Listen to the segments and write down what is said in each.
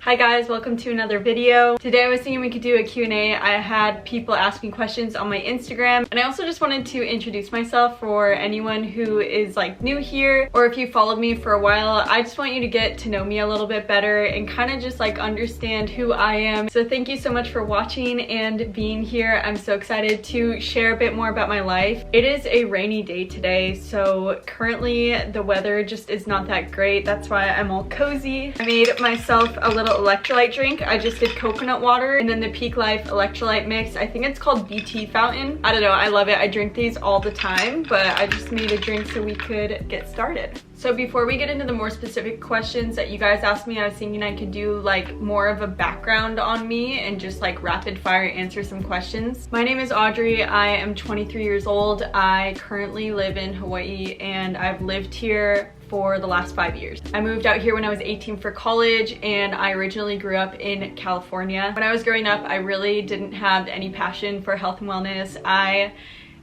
Hi guys, welcome to another video. Today I was thinking we could do a Q&A. I had people ask me questions on my Instagram, and I also just wanted to introduce myself for anyone who is like new here, or if you followed me for a while. I just want you to get to know me a little bit better and kind of just like understand who I am. So thank you so much for watching and being here. I'm so excited to share a bit more about my life. It is a rainy day today, so currently the weather just is not that great. That's why I'm all cozy. I made myself a little electrolyte drink. I just did coconut water and then the Peak Life electrolyte mix. I think it's called BT Fountain. I don't know, I love it. I drink these all the time, but I just made a drink so we could get started. So before we get into the more specific questions that you guys asked me, I was thinking I could do like more of a background on me and just like rapid fire answer some questions. My name is Audrey. I am 23 years old. I currently live in Hawaii and I've lived here for the last 5 years. I moved out here when I was 18 for college, and I originally grew up in California. When I was growing up, I really didn't have any passion for health and wellness. I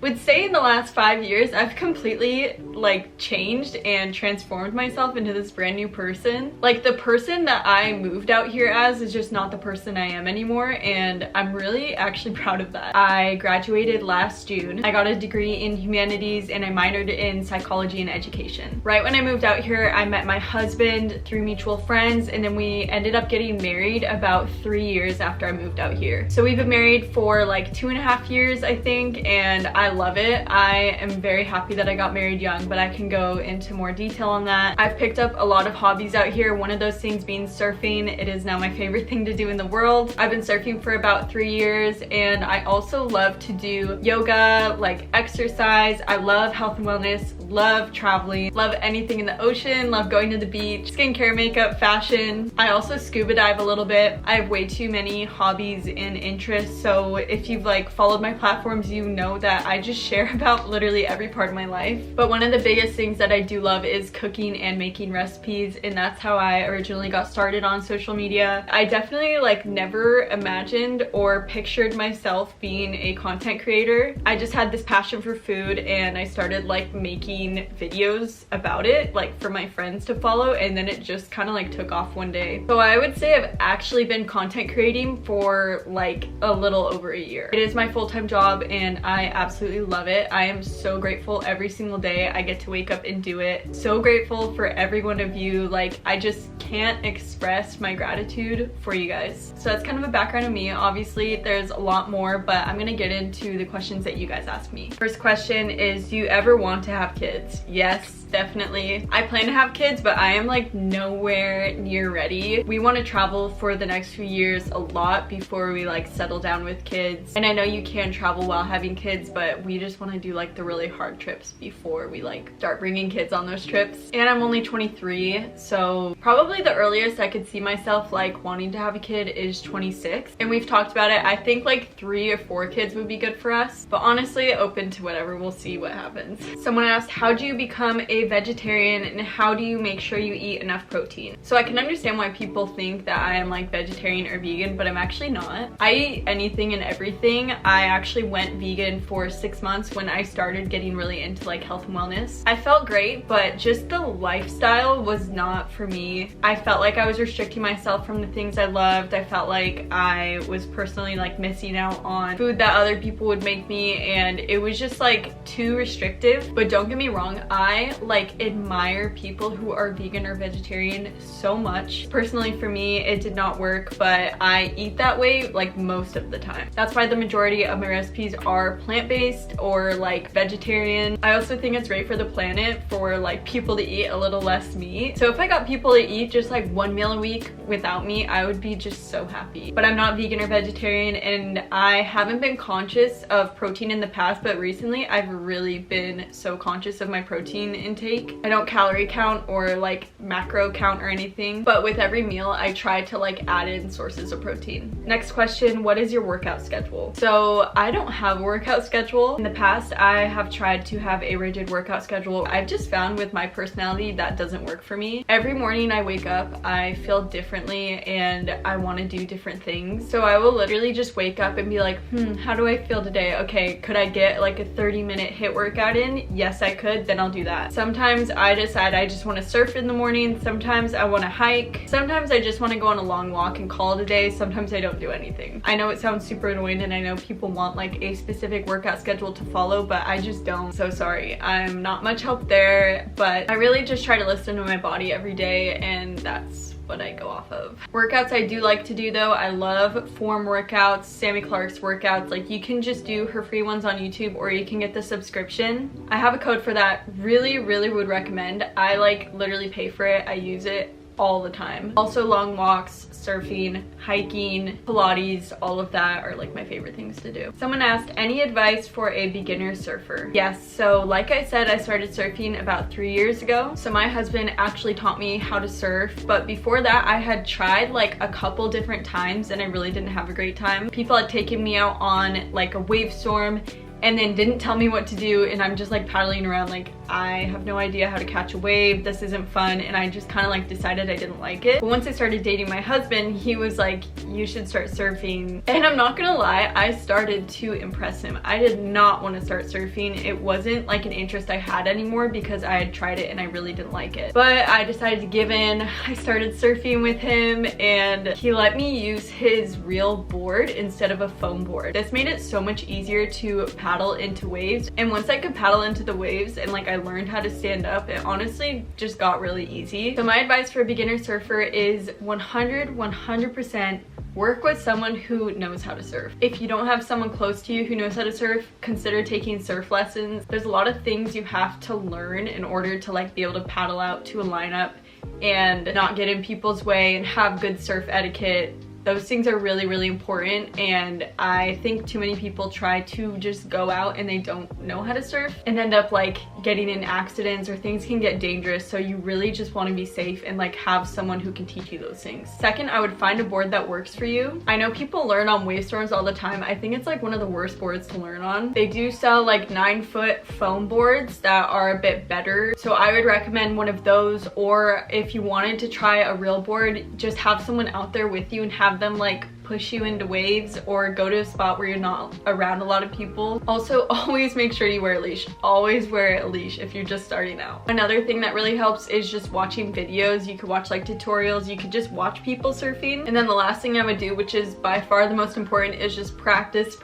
would say in the last 5 years, I've completely like changed and transformed myself into this brand new person. Like the person that I moved out here as is just not the person I am anymore, and I'm really actually proud of that. I graduated last June. I got a degree in humanities and I minored in psychology and education. Right when I moved out here, I met my husband through mutual friends, and then we ended up getting married about 3 years after I moved out here. So we've been married for like 2.5 years, I think, and I love it. I am very happy that I got married young, but I can go into more detail on that. I've picked up a lot of hobbies out here, one of those things being surfing. It is now my favorite thing to do in the world. I've been surfing for about 3 years, and I also love to do yoga, like exercise. I love health and wellness, love traveling, love anything in the ocean, love going to the beach, skincare, makeup, fashion. I also scuba dive a little bit. I have way too many hobbies and interests, so if you've like followed my platforms, you know that I just share about literally every part of my life. But one of the biggest things that I do love is cooking and making recipes, and that's how I originally got started on social media. I definitely like never imagined or pictured myself being a content creator. I just had this passion for food, and I started like making videos about it like for my friends to follow, and then it just kind of like took off one day. So I would say I've actually been content creating for like a little over a year. It is my full-time job and I absolutely love it. I am so grateful every single day I get to wake up and do it. So grateful for every one of you. Like I just can't express my gratitude for you guys. So that's kind of a background of me. Obviously there's a lot more, but I'm gonna get into the questions that you guys asked me. First question is, do you ever want to have kids? Yes, definitely. I plan to have kids, but I am like nowhere near ready. We want to travel for the next few years a lot before we like settle down with kids. And I know you can travel while having kids, but we just want to do like the really hard trips before we like start bringing kids on those trips. And I'm only 23, so probably the earliest I could see myself like wanting to have a kid is 26. And we've talked about it. I think like 3 or 4 kids would be good for us, but honestly open to whatever. We'll see what happens. Someone asked, how do you become a vegetarian and how do you make sure you eat enough protein? So I can understand why people think that I am like vegetarian or vegan, but I'm actually not. I eat anything and everything. I actually went vegan for 6 months when I started getting really into like health and wellness. I felt great, but just the lifestyle was not for me. I felt like I was restricting myself from the things I loved. I felt like I was personally like missing out on food that other people would make me, and it was just like too restrictive. But don't get me wrong, I like admire people who are vegan or vegetarian so much. Personally for me, it did not work, but I eat that way like most of the time. That's why the majority of my recipes are plant-based or like vegetarian. I also think it's great for the planet for like people to eat a little less meat. So if I got people to eat just like 1 meal a week without meat, I would be just so happy. But I'm not vegan or vegetarian, and I haven't been conscious of protein in the past, but recently I've really been so conscious of my protein intake. I don't calorie count or like macro count or anything, but with every meal I try to like add in sources of protein. Next question, what is your workout schedule? So I don't have a workout schedule. In the past I have tried to have a rigid workout schedule. I've just found with my personality that doesn't work for me. Every morning I wake up, I feel differently and I want to do different things. So I will literally just wake up and be like, how do I feel today? Okay, could I get like a 30-minute HIIT workout in? Yes, I could. Then I'll do that. Some Sometimes I decide I just want to surf in the morning, sometimes I want to hike, sometimes I just want to go on a long walk and call it a day, sometimes I don't do anything. I know it sounds super annoying and I know people want like a specific workout schedule to follow, but I just don't. So sorry, I'm not much help there, but I really just try to listen to my body every day, and that's what I go off of. Workouts I do like to do though, I love form workouts, Sammy Clark's workouts. Like, you can just do her free ones on YouTube, or you can get the subscription. I have a code for that. Really would recommend. I like literally pay for it. I use it all the time. Also long walks, surfing, hiking, Pilates, all of that are like my favorite things to do. Someone asked, any advice for a beginner surfer? Yes, so like I said, I started surfing about 3 years ago. So my husband actually taught me how to surf, but before that I had tried like a couple different times and I really didn't have a great time. People had taken me out on like a wave storm and then didn't tell me what to do, and I'm just like paddling around like I have no idea how to catch a wave, this isn't fun, and I just kind of like decided I didn't like it. But once I started dating my husband, he was like, you should start surfing, and I'm not gonna lie, I started to impress him. I did not want to start surfing. It wasn't like an interest I had anymore because I had tried it and I really didn't like it, but I decided to give in. I started surfing with him and he let me use his real board instead of a foam board. This made it so much easier to paddle into waves, and once I could paddle into the waves and like I learned how to stand up, it honestly just got really easy. So my advice for a beginner surfer is 100% work with someone who knows how to surf. If you don't have someone close to you who knows how to surf, consider taking surf lessons. There's a lot of things you have to learn in order to like be able to paddle out to a lineup and not get in people's way and have good surf etiquette. Those things are really important, and I think too many people try to just go out and they don't know how to surf and end up like getting in accidents, or things can get dangerous. So you really just want to be safe and like have someone who can teach you those things. Second, I would find a board that works for you. I know people learn on wave storms all the time. I think it's like one of the worst boards to learn on. They do sell like 9-foot foam boards that are a bit better, so I would recommend one of those. Or if you wanted to try a real board, just have someone out there with you and have them like push you into waves, or go to a spot where you're not around a lot of people. Also, always make sure you wear a leash. Always wear a leash if you're just starting out. Another thing that really helps is just watching videos. You could watch like tutorials, you could just watch people surfing. And then the last thing I would do, which is by far the most important, is just practice.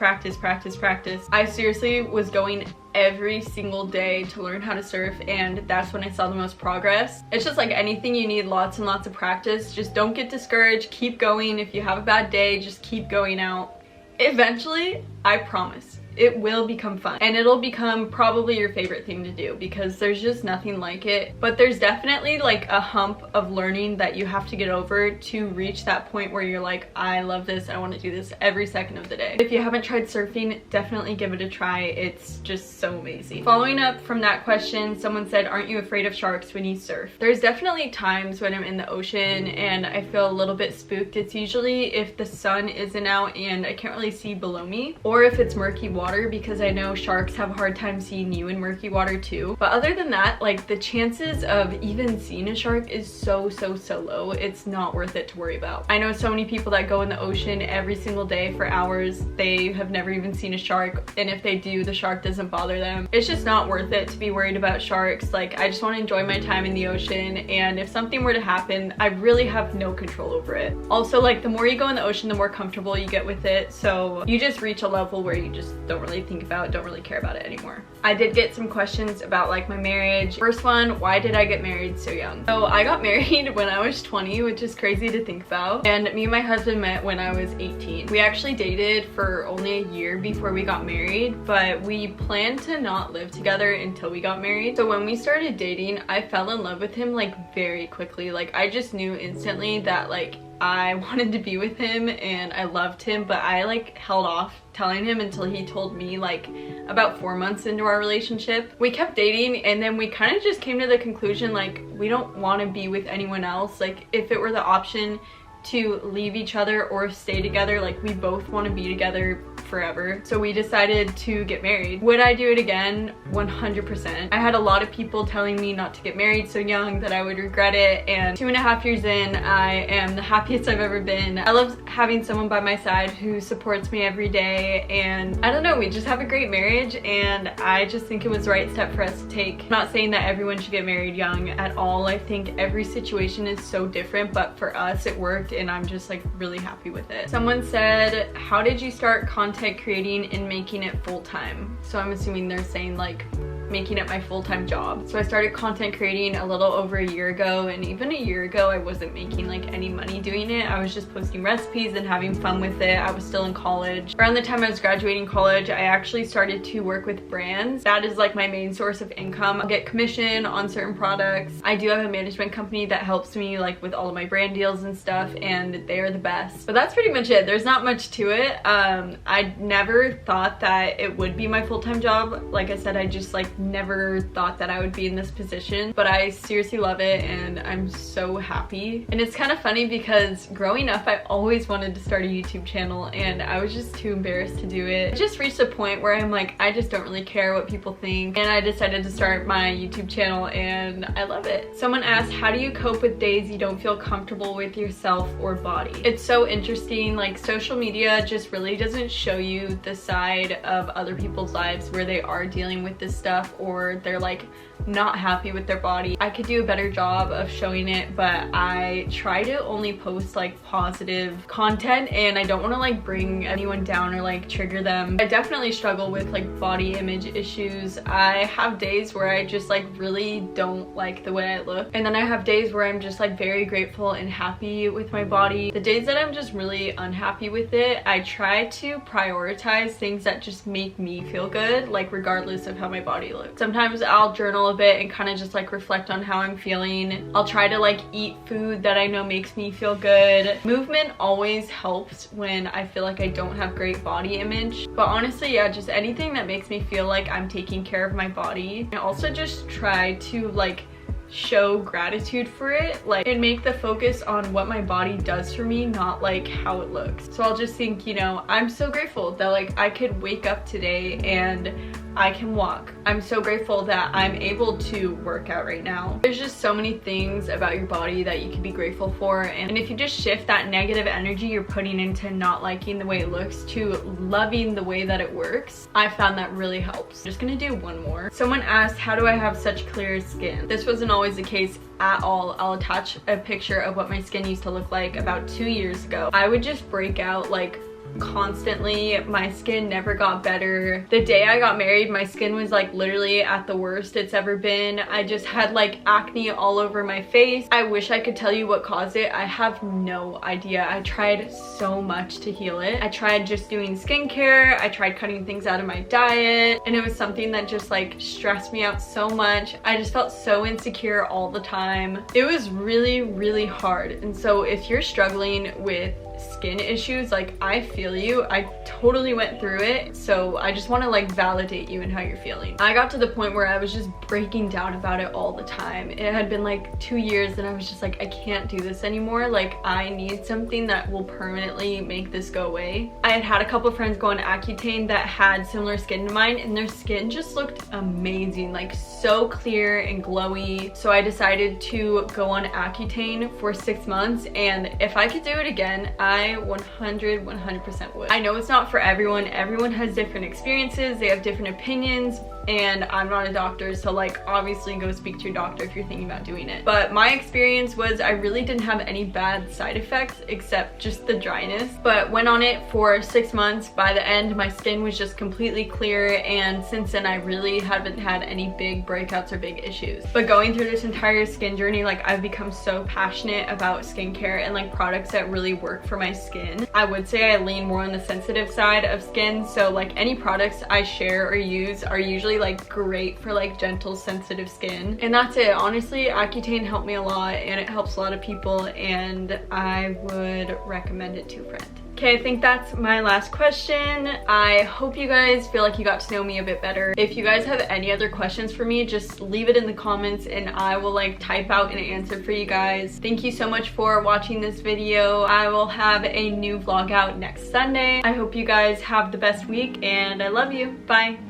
I seriously was going every single day to learn how to surf, and that's when I saw the most progress. It's just like anything, you need lots and lots of practice. Just don't get discouraged, keep going. If you have a bad day, just keep going out. Eventually, I promise, it will become fun, and it'll become probably your favorite thing to do, because there's just nothing like it. But there's definitely like a hump of learning that you have to get over to reach that point where you're like, I love this, I want to do this every second of the day. If you haven't tried surfing, definitely give it a try. It's just so amazing. Following up from that question, someone said, aren't you afraid of sharks when you surf? There's definitely times when I'm in the ocean and I feel a little bit spooked. It's usually if the sun isn't out and I can't really see below me, or if it's murky water, because I know sharks have a hard time seeing you in murky water too. But other than that, like, the chances of even seeing a shark is so low. It's not worth it to worry about. I know so many people that go in the ocean every single day for hours. They have never even seen a shark, and if they do, the shark doesn't bother them. It's just not worth it to be worried about sharks. Like, I just want to enjoy my time in the ocean, and if something were to happen, I really have no control over it. Also, like, the more you go in the ocean, the more comfortable you get with it, so you just reach a level where you just don't really think about it, don't really care about it anymore. I did get some questions about like my marriage. First one, why did I get married so young? So I got married when I was 20, which is crazy to think about, and me and my husband met when I was 18. We actually dated for only a year before we got married, but we planned to not live together until we got married. So when we started dating, I fell in love with him like very quickly. Like, I just knew instantly that like I wanted to be with him and I loved him, but I like held off telling him until he told me like about 4 months into our relationship. We kept dating, and then we kind of just came to the conclusion like we don't want to be with anyone else. Like, if it were the option, to leave each other or stay together. Like, we both want to be together forever. So we decided to get married. Would I do it again? 100%. I had a lot of people telling me not to get married so young, that I would regret it, and 2.5 years in, I am the happiest I've ever been. I love having someone by my side who supports me every day, and I don't know, we just have a great marriage, and I just think it was the right step for us to take. I'm not saying that everyone should get married young at all. I think every situation is so different, but for us it worked, and I'm just like really happy with it. Someone said, how did you start content creating and making it full-time? So I'm assuming they're saying like making it my full-time job. So I started content creating a little over a year ago, and even a year ago I wasn't making like any money doing it. I was just posting recipes and having fun with it. I was still in college. Around the time I was graduating college, I actually started to work with brands. That is like my main source of income. I'll get commission on certain products. I do have a management company that helps me like with all of my brand deals and stuff, and they are the best. But that's pretty much it. There's not much to it. I never thought that it would be my full-time job. Like I said, I just like never thought that I would be in this position, but I seriously love it and I'm so happy. And it's kind of funny because growing up I always wanted to start a YouTube channel, and I was just too embarrassed to do it. I just reached a point where I'm like, I just don't really care what people think, and I decided to start my YouTube channel, and I love it. Someone asked, how do you cope with days you don't feel comfortable with yourself or body? It's so interesting. Like, social media just really doesn't show you the side of other people's lives where they are dealing with this stuff, or they're like not happy with their body. I could do a better job of showing it, but I try to only post like positive content, and I don't want to like bring anyone down or like trigger them. I definitely struggle with like body image issues. I have days where I just like really don't like the way I look, and then I have days where I'm just like very grateful and happy with my body. The days that I'm just really unhappy with it, I try to prioritize things that just make me feel good, like regardless of how my body looks. Sometimes I'll journal a bit and kind of just like reflect on how I'm feeling. I'll try to like eat food that I know makes me feel good. Movement always helps when I feel like I don't have great body image, but honestly, yeah, just anything that makes me feel like I'm taking care of my body. I also just try to like show gratitude for it, like, and make the focus on what my body does for me, not like how it looks. So I'll just think, you know, I'm so grateful that like I could wake up today and I can walk. I'm so grateful that I'm able to work out right now. There's just so many things about your body that you can be grateful for, and if you just shift that negative energy you're putting into not liking the way it looks to loving the way that it works, I found that really helps. I'm just gonna do one more. Someone asked, how do I have such clear skin? This wasn't always the case at all. I'll attach a picture of what my skin used to look like about 2 years ago. I would just break out like constantly. My skin never got better. The day I got married, my skin was like literally at the worst it's ever been. I just had like acne all over my face. I wish I could tell you what caused it. I have no idea. I tried so much to heal it. I tried just doing skincare. I tried cutting things out of my diet, and it was something that just like stressed me out so much. I just felt so insecure all the time. It was really, really hard. And so if you're struggling with skin issues, like, I feel you. I totally went through it, so I just want to like validate you and how you're feeling. I got to the point where I was just breaking down about it all the time. It had been like 2 years and I was just like, I can't do this anymore. Like, I need something that will permanently make this go away. I had a couple friends go on Accutane that had similar skin to mine, and their skin just looked amazing, like so clear and glowy. So I decided to go on Accutane for 6 months, and if I could do it again, I 100% would. I know it's not for everyone. Everyone has different experiences, they have different opinions, and I'm not a doctor, so like obviously go speak to your doctor if you're thinking about doing it. But my experience was I really didn't have any bad side effects except just the dryness. But went on it for 6 months. By the end, my skin was just completely clear, and since then I really haven't had any big breakouts or big issues. But going through this entire skin journey, like, I've become so passionate about skincare and like products that really work for my skin. I would say I lean more on the sensitive side of skin, so like any products I share or use are usually like great for like gentle, sensitive skin. And that's it. Honestly, Accutane helped me a lot, and it helps a lot of people, and I would recommend it to a friend. Okay, I think that's my last question. I hope you guys feel like you got to know me a bit better. If you guys have any other questions for me, just leave it in the comments and I will like type out an answer for you guys. Thank you so much for watching this video. I will have a new vlog out next Sunday. I hope you guys have the best week and I love you. Bye.